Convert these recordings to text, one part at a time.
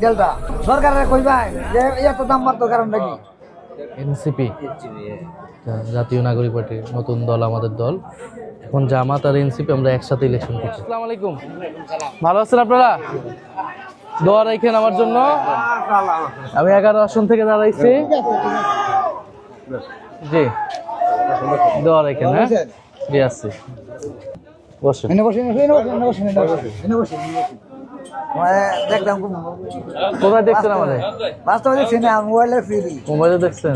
Delta সরকারের কইবাই যে এত দাম মারতো কারণটা কি? এনসিপি জাতীয় নাগরিক পার্টি নতুন দল, আমাদের দল। এখন জামাত আর এনসিপি আমরা একসাথে ইলেকশন করছি। আসসালামু আলাইকুম, ভালো আছেন আপনারা? দোয়া রাখেন আমার জন্য। আমি 11 আসন থেকে দাঁড়াইছি। জি, দোয়া রাখেন। হ্যাঁ জি, আসছি। বসেন। দেখলাম কোথায় দেখছেন আমাদের? বাস্তবে দেখছি না, মোবাইলে ফ্রি মোবাইলে দেখছেন?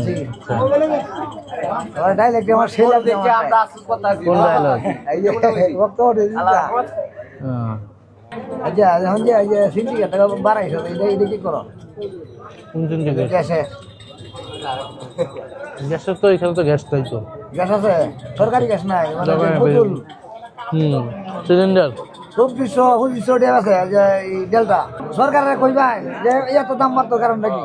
ডাইরেক্ট আমার সেই কোন ডায়লগ? আচ্ছা এখন যে সিন্ডিকেট বাড়াইছো এটা কি করো? কোন সিন্ডিকেট? গ্যাসের গ্যাসের তো এখানে তো গ্যাস পাইতো। গ্যাস আছে, সরকারি গ্যাস নাই, মানে বোতল সিলিন্ডার 2400 টাকা আছে যে ডেল্টা সরকারের কইবাই যে এত দাম মারতো কারণটা কি?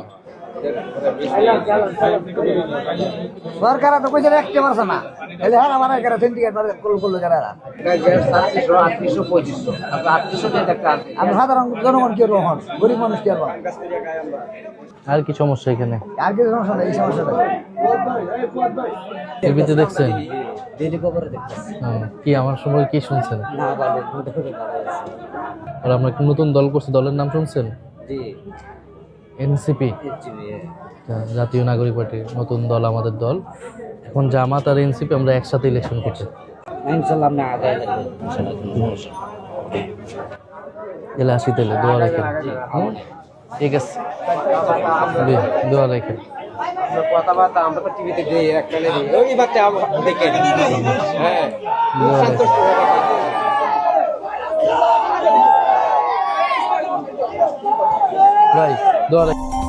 সরকার তো কইছে একটা মারছে না, এলে হ্যাঁ আমার এখানে সিন্ডিকেট করলো যারা আমি সাধারণ জনগণ কি রহন, গরিব মানুষ কি আর আর কি সমস্যা এখানে? আর কিছু সমস্যা নেই, এই সমস্যাটা টিভিতে দেখছেন? কি আমার সময় কি শুনছেন? আর আমরা কি নতুন দল করছি, দলের নাম শুনছেন? এনসিপি জাতীয় নাগরিক পার্টি নতুন দল, আমাদের দল। এখন জামাত আর এনসিপি আমরা একসাথে ইলেকশন করছি। এলে আসি তাহলে দোয়া রাখেন। ঠিক আছে, দোয়া রাখেন। কথাবার্তা আমরা তো টিভিতে দিই, একটা ওই বাচ্চা দেখে হ্যাঁ সন্তুষ্ট ভাই দোয়া রাখেন।